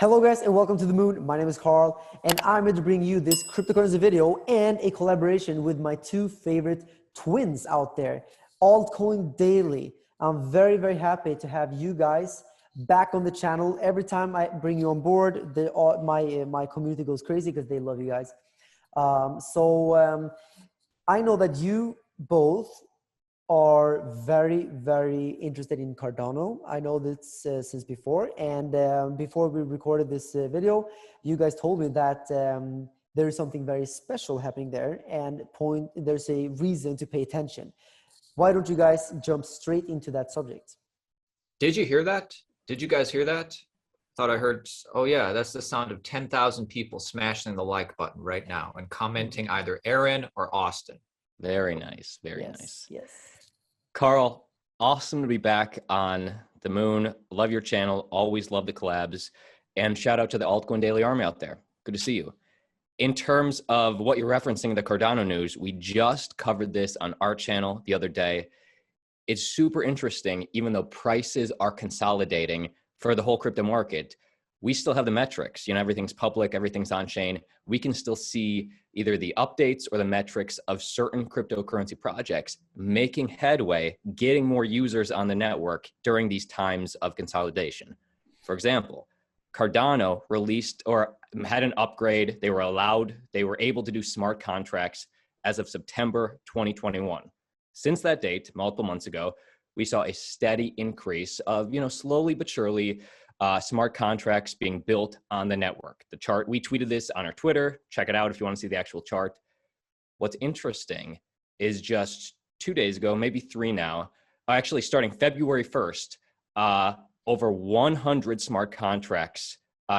Hello guys and welcome to the moon. My name is Carl and I'm here to bring you this cryptocurrency video and a collaboration with my two favorite twins out there, ALTCOIN Daily. I'm very happy to have you guys back on the channel. Every time I bring you on board, my community goes crazy because they love you guys. I know that you both are very interested in Cardano. I know this since before, and before we recorded this video, you guys told me that there is something very special happening there, and there's a reason to pay attention. Why don't you guys jump straight into that subject? Did you hear that? Did you guys hear that? Thought I heard, oh yeah, that's the sound of 10,000 people smashing the like button right now and commenting either Aaron or Austin. Very nice, very nice. Yes. Carl, awesome to be back on the moon. Love your channel, always love the collabs. And shout out to the ALTCOIN Daily Army out there. Good to see you. In terms of what you're referencing, the Cardano news, we just covered this on our channel the other day. It's super interesting, even though prices are consolidating for the whole crypto market, we still have the metrics. You know, everything's public, everything's on chain. We can still see either the updates or the metrics of certain cryptocurrency projects making headway, getting more users on the network during these times of consolidation. For example, Cardano released or had an upgrade. They were able to do smart contracts as of September 2021. Since that date, multiple months ago, we saw a steady increase of, slowly but surely, smart contracts being built on the network. The chart, we tweeted this on our Twitter. Check it out if you want to see the actual chart. What's interesting is just 2 days ago, maybe 3 now, actually starting February 1st, over 100 smart contracts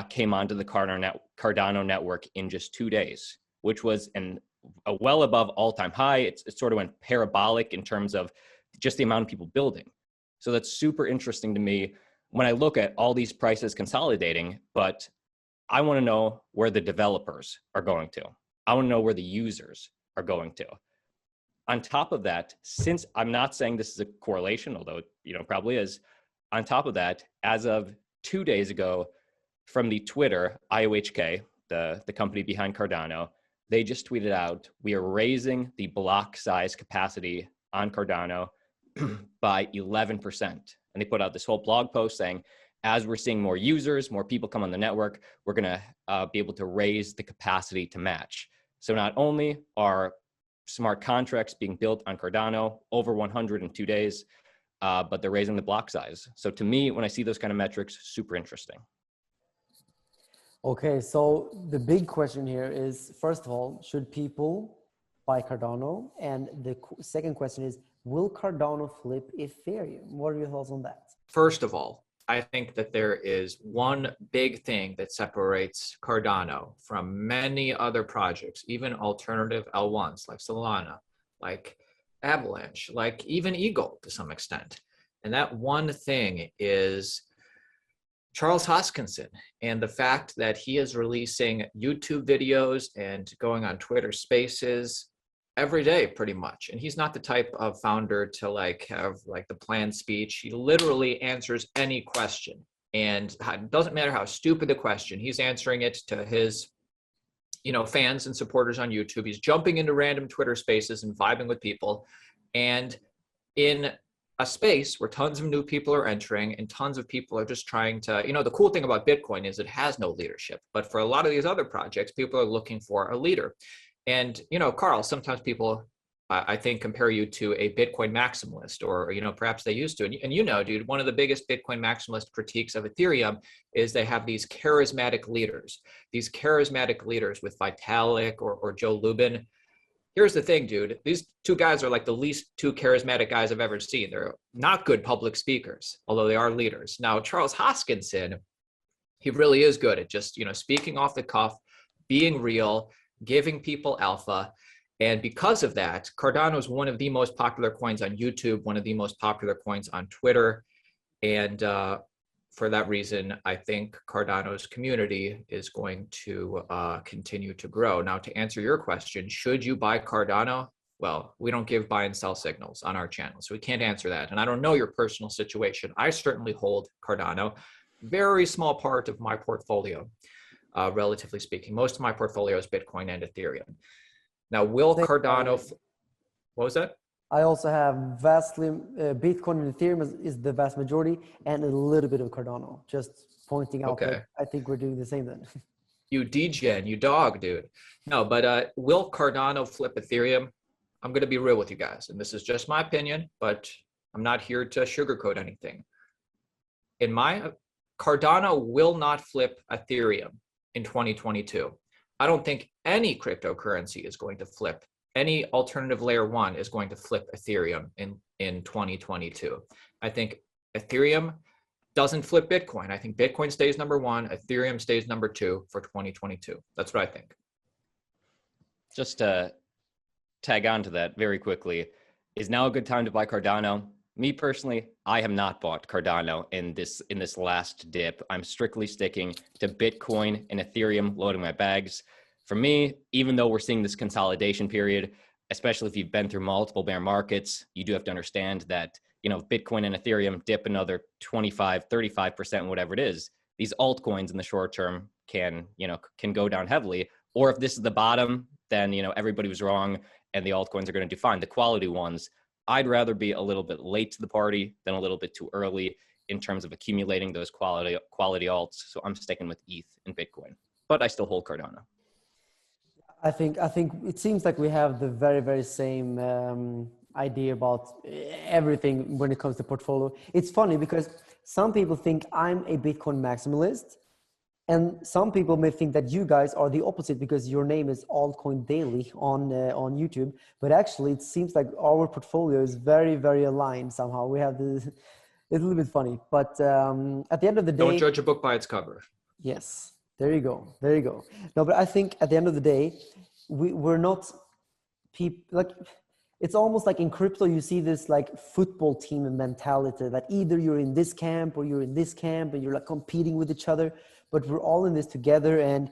came onto the Cardano network in just 2 days, which was a well above all-time high. It sort of went parabolic in terms of just the amount of people building. So that's super interesting to me when I look at all these prices consolidating, but I want to know where the developers are going to. I want to know where the users are going to. On top of that, since I'm not saying this is a correlation, although it probably is, on top of that, as of 2 days ago, from the Twitter, IOHK, the company behind Cardano, they just tweeted out, we are raising the block size capacity on Cardano by 11%. And they put out this whole blog post saying, as we're seeing more users, more people come on the network, we're going to be able to raise the capacity to match. So not only are smart contracts being built on Cardano, over 100 in 2 days, but they're raising the block size. So to me, when I see those kind of metrics, super interesting. Okay, so the big question here is, first of all, should people buy Cardano? And the second question is, will Cardano flip Ethereum? What are your thoughts on that? First of all, I think that there is one big thing that separates Cardano from many other projects, even alternative L1s like Solana, like Avalanche, like even Eagle to some extent. And that one thing is Charles Hoskinson and the fact that he is releasing YouTube videos and going on Twitter Spaces every day pretty much. And he's not the type of founder to have the planned speech. He literally answers any question, and it doesn't matter how stupid the question, he's answering it to his fans and supporters on YouTube. He's jumping into random Twitter Spaces and vibing with people. And in a space where tons of new people are entering and tons of people are just trying to, the cool thing about Bitcoin is it has no leadership. But for a lot of these other projects, people are looking for a leader. And, Carl, sometimes people, I think, compare you to a Bitcoin maximalist, or, perhaps they used to. And dude, one of the biggest Bitcoin maximalist critiques of Ethereum is they have these charismatic leaders with Vitalik or Joe Lubin. Here's the thing, dude. These two guys are like the least two charismatic guys I've ever seen. They're not good public speakers, although they are leaders. Now, Charles Hoskinson, he really is good at just, speaking off the cuff, being real, giving people alpha. And because of that, Cardano is one of the most popular coins on YouTube, one of the most popular coins on Twitter. And for that reason, I think Cardano's community is going to continue to grow. Now, to answer your question, should you buy Cardano? Well, we don't give buy and sell signals on our channel, so we can't answer that. And I don't know your personal situation. I certainly hold Cardano. very small part of my portfolio, relatively speaking. Most of my portfolio is Bitcoin and Ethereum. Now, will Cardano, what was that? I also have vastly, Bitcoin and Ethereum is the vast majority, and a little bit of Cardano. Just pointing out that I think we're doing the same then. You degen, you dog, dude. No, but will Cardano flip Ethereum? I'm going to be real with you guys, and this is just my opinion, but I'm not here to sugarcoat anything. Cardano will not flip Ethereum in 2022. I don't think any cryptocurrency is going to flip. Any alternative layer one is going to flip Ethereum in 2022. I think Ethereum doesn't flip Bitcoin. I think Bitcoin stays number one, Ethereum stays number two for 2022. That's what I think. Just to tag on to that very quickly, is now a good time to buy Cardano? Me personally, I have not bought Cardano in this last dip. I'm strictly sticking to Bitcoin and Ethereum, loading my bags. For me, even though we're seeing this consolidation period, especially if you've been through multiple bear markets, you do have to understand that, you know, Bitcoin and Ethereum dip another 25, 35%, whatever it is, these altcoins in the short term can go down heavily. Or if this is the bottom, then, you know, everybody was wrong and the altcoins are going to do fine. The quality ones, I'd rather be a little bit late to the party than a little bit too early in terms of accumulating those quality alts. So I'm sticking with ETH and Bitcoin, but I still hold Cardano. I think it seems like we have the very, very same idea about everything when it comes to portfolio. It's funny because some people think I'm a Bitcoin maximalist, and some people may think that you guys are the opposite because your name is Altcoin Daily on YouTube. But actually, it seems like our portfolio is very, very aligned somehow. We have this. It's a little bit funny, but at the end of the day, don't judge a book by its cover. Yes. There you go. There you go. No, but I think at the end of the day, we're not people like, it's almost like in crypto, you see this like football team mentality that either you're in this camp or you're in this camp and you're like competing with each other, but we're all in this together. And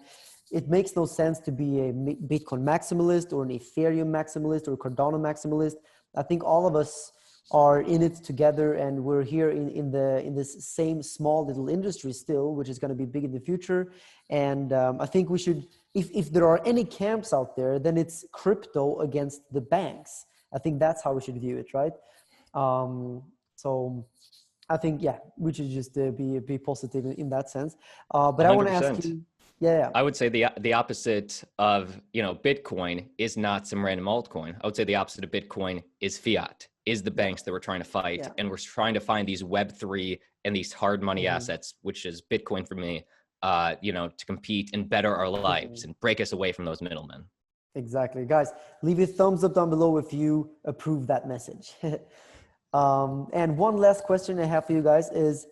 it makes no sense to be a Bitcoin maximalist or an Ethereum maximalist or a Cardano maximalist. I think all of us are in it together, and we're here in this same small little industry still, which is going to be big in the future. And I think we should, if there are any camps out there, then it's crypto against the banks. I think that's how we should view it, right? So I think, yeah, we should just be positive in that sense. But 100%. I want to ask you, yeah. I would say the opposite of, you know, Bitcoin is not some random altcoin. I would say the opposite of Bitcoin is fiat, is the banks that we're trying to fight. Yeah. And we're trying to find these Web3 and these hard money assets, which is Bitcoin for me, you know, to compete and better our lives and break us away from those middlemen. Exactly. Guys, leave a thumbs up down below if you approve that message. And one last question I have for you guys is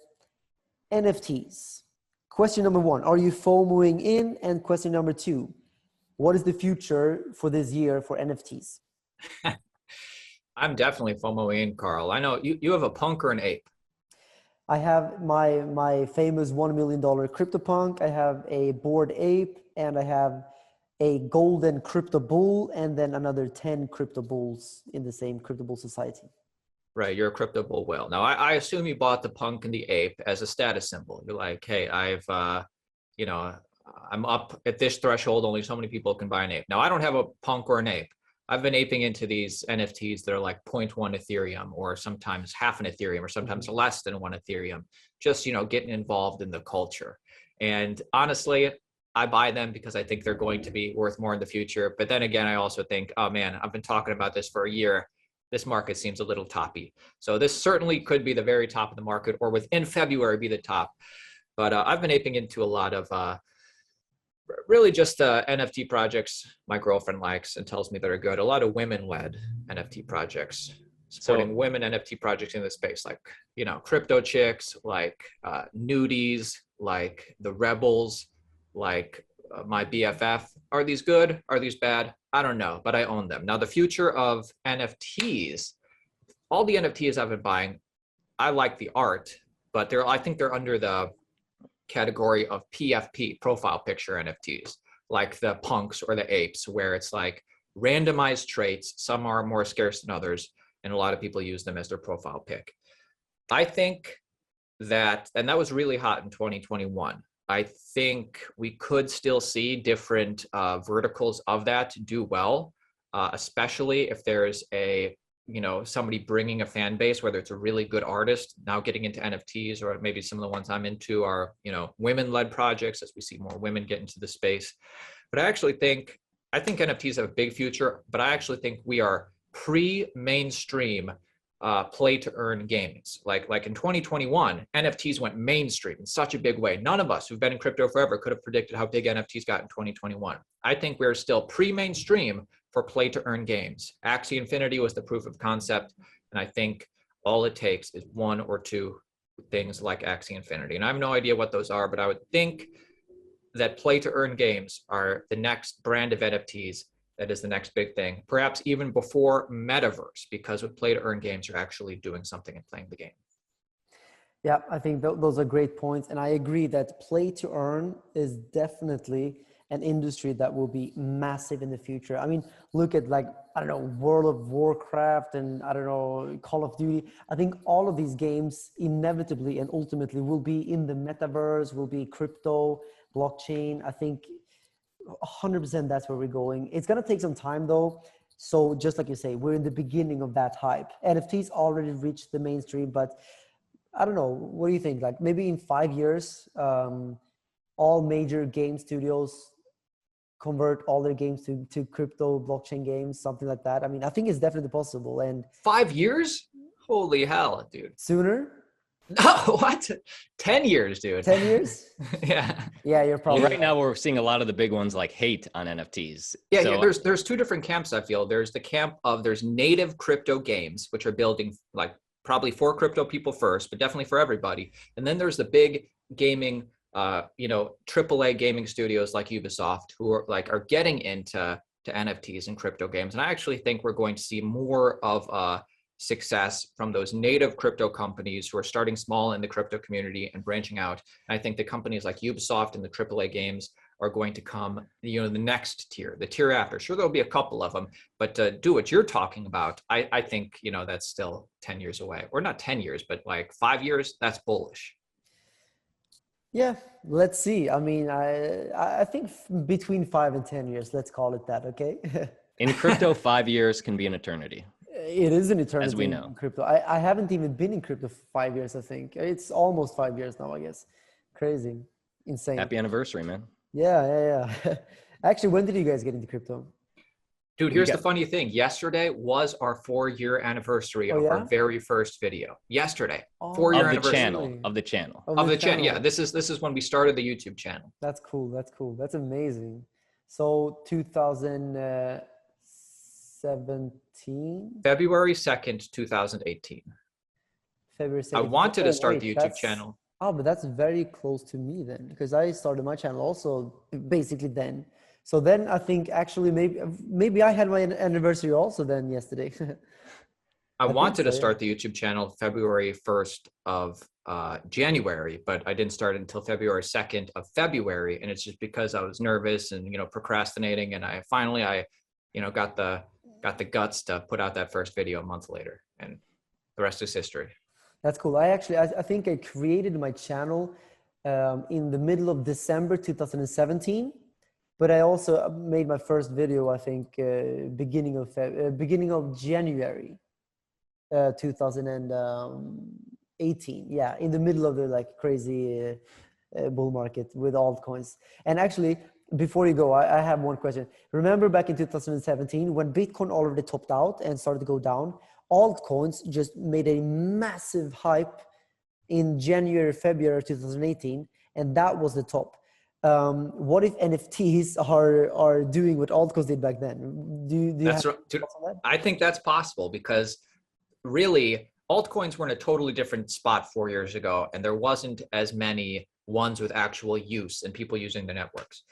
NFTs. Question number one, are you FOMOing in? And question number two, what is the future for this year for NFTs? I'm definitely FOMOing in, Carl. I know you have a punk or an ape. I have my famous $1 million CryptoPunk. I have a Bored Ape, and I have a golden crypto bull, and then another 10 crypto bulls in the same crypto bull society. Right, you're a crypto bull whale. Now, I assume you bought the punk and the ape as a status symbol. You're like, hey, you know, I'm up at this threshold. Only so many people can buy an ape. Now, I don't have a punk or an ape. I've been aping into these NFTs that are like 0.1 Ethereum, or sometimes half an Ethereum, or sometimes less than 1 Ethereum. Just, you know, getting involved in the culture. And honestly, I buy them because I think they're going to be worth more in the future. But then again, I also think, oh man, I've been talking about this for a year. This market seems a little toppy. So this certainly could be the very top of the market, or within February be the top. But I've been aping into a lot of really just NFT projects my girlfriend likes and tells me that are good. A lot of women-led NFT projects, supporting women NFT projects in the space, like, you know, crypto chicks, like nudies, like the rebels, like my BFF. Are these good? Are these bad? I don't know, but I own them. Now, the future of NFTs, all the NFTs I've been buying, I like the art, but I think they're under the category of PFP, profile picture NFTs, like the punks or the apes, where it's like randomized traits. Some are more scarce than others, and a lot of people use them as their profile pic. I think and that was really hot in 2021. I think we could still see different verticals of that do well, especially if there's somebody bringing a fan base, whether it's a really good artist now getting into NFTs, or maybe some of the ones I'm into are, women-led projects as we see more women get into the space. But I think NFTs have a big future, but I actually think we are pre-mainstream play to earn games. Like in 2021, NFTs went mainstream in such a big way. None of us who've been in crypto forever could have predicted how big NFTs got in 2021. I think we're still pre-mainstream for play to earn games. Axie Infinity was the proof of concept. And I think all it takes is one or two things like Axie Infinity. And I have no idea what those are, but I would think that play to earn games are the next brand of NFTs. That is the next big thing, perhaps even before metaverse, because with play to earn games, you're actually doing something and playing the game. Yeah, I think those are great points. And I agree that play to earn is definitely an industry that will be massive in the future. I mean, look at World of Warcraft and Call of Duty. I think all of these games inevitably and ultimately will be in the metaverse, will be crypto, blockchain. I think 100% that's where we're going. It's going to take some time though. So just like you say, we're in the beginning of that hype. NFTs already reached the mainstream, but I don't know. What do you think? Like maybe in 5 years, all major game studios convert all their games to crypto blockchain games, something like that. I mean, I think it's definitely possible. And 5 years? Holy hell, dude. Sooner? No, what? 10 years, dude. 10 years? Yeah. Yeah, you're probably right now we're seeing a lot of the big ones like hate on NFTs. Yeah, so, yeah, there's two different camps, I feel. There's the camp of there's native crypto games, which are building probably for crypto people first, but definitely for everybody. And then there's the big gaming, AAA gaming studios like Ubisoft who are getting into NFTs and crypto games. And I actually think we're going to see more of success from those native crypto companies who are starting small in the crypto community and branching out. And I think the companies like Ubisoft and the AAA games are going to come, the next tier, the tier after. Sure, there'll be a couple of them, but to do what you're talking about, I think, that's still 10 years away, or not 10 years, but 5 years, that's bullish. Yeah, let's see. I mean, I think between 5 and 10 years, let's call it that. Okay. In crypto, 5 years can be an eternity. It is an eternity, as we know. In crypto. I haven't even been in crypto for 5 years, I think. It's almost 5 years now, I guess. Crazy. Insane. Happy anniversary, man. Yeah. Actually, when did you guys get into crypto? Dude, here's the funny thing. Yesterday was our 4-year anniversary of our very first video. Yesterday. 4-year anniversary. Of the channel. Yeah, this is when we started the YouTube channel. That's cool. That's amazing. So 2017? February 2nd, 2018. February 2nd. I wanted to start the YouTube channel. Oh, but that's very close to me then, because I started my channel also basically then. So then I think actually maybe I had my anniversary also then yesterday. I wanted to start the YouTube channel February 1st of January, but I didn't start it until February 2nd of February. And it's just because I was nervous and, procrastinating. And I finally got the guts to put out that first video a month later, and the rest is history. That's cool. I think I created my channel in the middle of December 2017, but I also made my first video, I think, beginning of January 2018. Yeah, in the middle of the crazy bull market with altcoins. And actually, before you go, I have one question. Remember back in 2017 when Bitcoin already topped out and started to go down, altcoins just made a massive hype in January, February 2018, and that was the top. What if NFTs are doing what altcoins did back then? Do you that's right. I think that's possible, because really altcoins were in a totally different spot 4 years ago, and there wasn't as many ones with actual use and people using the networks.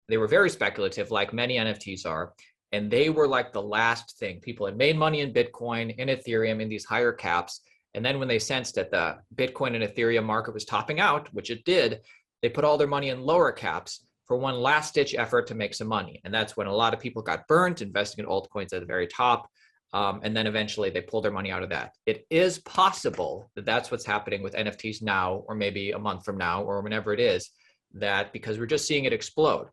They were very speculative, like many NFTs are, and they were like the last thing. People had made money in Bitcoin, in Ethereum, in these higher caps, and then when they sensed that the Bitcoin and Ethereum market was topping out, which it did, they put all their money in lower caps for one last ditch effort to make some money. And that's when a lot of people got burnt, investing in altcoins at the very top. and then eventually they pull their money out of that. It is possible that that's what's happening with NFTs now, or maybe a month from now, or whenever it is, that because we're just seeing it explode.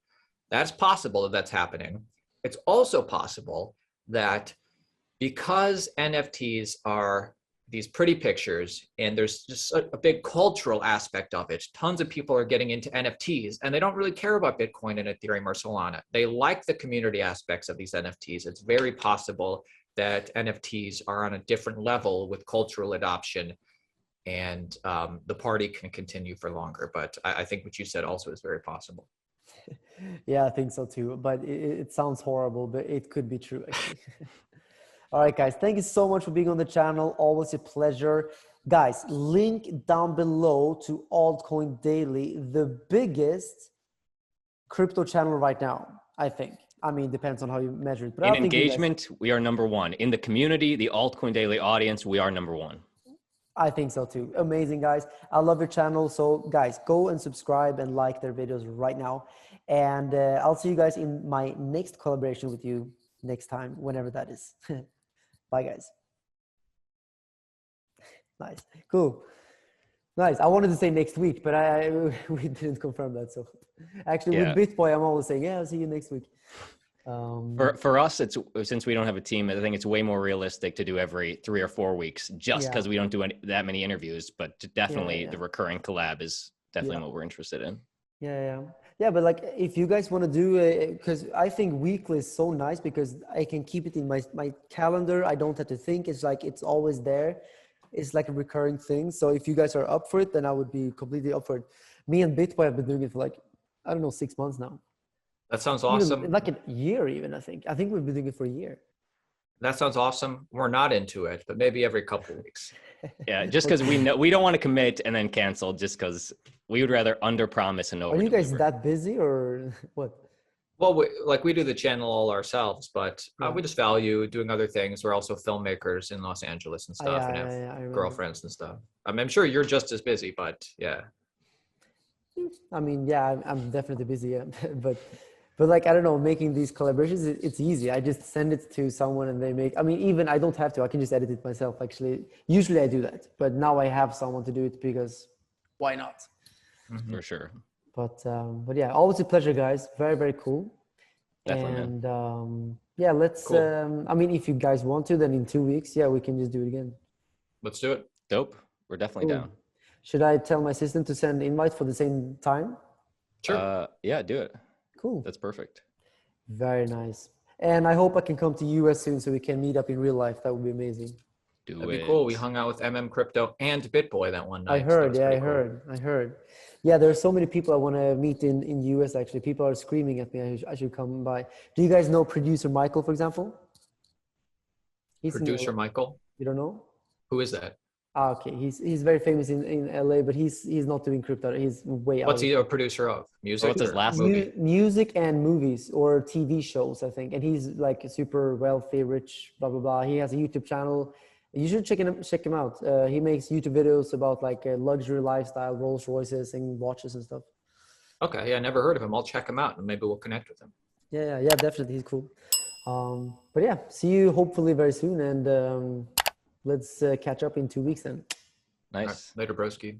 That's possible that that's happening. It's also possible that because NFTs are these pretty pictures and there's just a big cultural aspect of it, tons of people are getting into NFTs and they don't really care about Bitcoin and Ethereum or Solana. They like the community aspects of these NFTs. It's very possible that NFTs are on a different level with cultural adoption, and the party can continue for longer. But I think what you said also is very possible. Yeah, I think so too. But it sounds horrible, but it could be true, actually. All right, guys. Thank you so much for being on the channel. Always a pleasure. Guys, link down below to Altcoin Daily, the biggest crypto channel right now, I think. I mean, depends on how you measure it. But in engagement, we are #1. In the community, the Altcoin Daily audience, we are #1. I think so too. Amazing, guys. I love your channel. So guys, go and subscribe and like their videos right now. And I'll see you guys in my next collaboration with you next time, whenever that is. Bye, guys. Nice. Cool. Nice. I wanted to say next week, but we didn't confirm that. So actually with BitBoy, I'm always saying, yeah, I'll see you next week. For us, it's since we don't have a team, I think it's way more realistic to do every 3 or 4 weeks, just because we don't do that many interviews. But definitely the recurring collab is definitely what we're interested in. Yeah, but like if you guys want to do it, because I think weekly is so nice because I can keep it in my calendar. I don't have to think. It's like it's always there. It's like a recurring thing. So if you guys are up for it, then I would be completely up for it. Me and BitBoy have been doing it for like, I don't know, 6 months now. That sounds awesome. Even like a year even, I think. I think we've been doing it for a year. That sounds awesome. We're not into it, but maybe every couple of weeks. Yeah, just because we know we don't want to commit and then cancel, just because we would rather under promise and over. Are you guys that busy or what? Well, we do the channel all ourselves, but we just value doing other things. We're also filmmakers in Los Angeles and stuff, and have girlfriends and stuff. I'm sure you're just as busy, but yeah. I mean, yeah, I'm definitely busy, but like, I don't know, making these collaborations, it's easy. I just send it to someone and they make, I mean, even I don't have to, I can just edit it myself, actually. Usually I do that, but now I have someone to do it because why not? Mm-hmm. For sure. But yeah, always a pleasure, guys. Very, very cool. Definitely, and yeah, let's, cool. I mean, if you guys want to, then in 2 weeks, yeah, we can just do it again. Let's do it. Dope. We're definitely down. Should I tell my assistant to send invite for the same time? Sure. Yeah, do it. Cool. That's perfect. Very nice. And I hope I can come to US soon so we can meet up in real life. That would be amazing. That'd be cool. We hung out with Crypto and BitBoy that one night. I heard, so I heard. Yeah, there are so many people I want to meet in US actually. People are screaming at me. I should come by. Do you guys know producer Michael, for example? Producer Michael? You don't know? Who is that? Okay, he's very famous in LA, but he's not doing crypto. He's way out. What's he a producer of? Music? What's his last movie? Music and movies or TV shows, I think. And he's like super wealthy, rich, blah blah blah. He has a YouTube channel. You should check him out. He makes YouTube videos about like a luxury lifestyle, Rolls Royces and watches and stuff. Okay, yeah, never heard of him. I'll check him out and maybe we'll connect with him. Yeah, definitely, he's cool. But yeah, see you hopefully very soon, and let's catch up in 2 weeks then. Nice. Right, later, broski.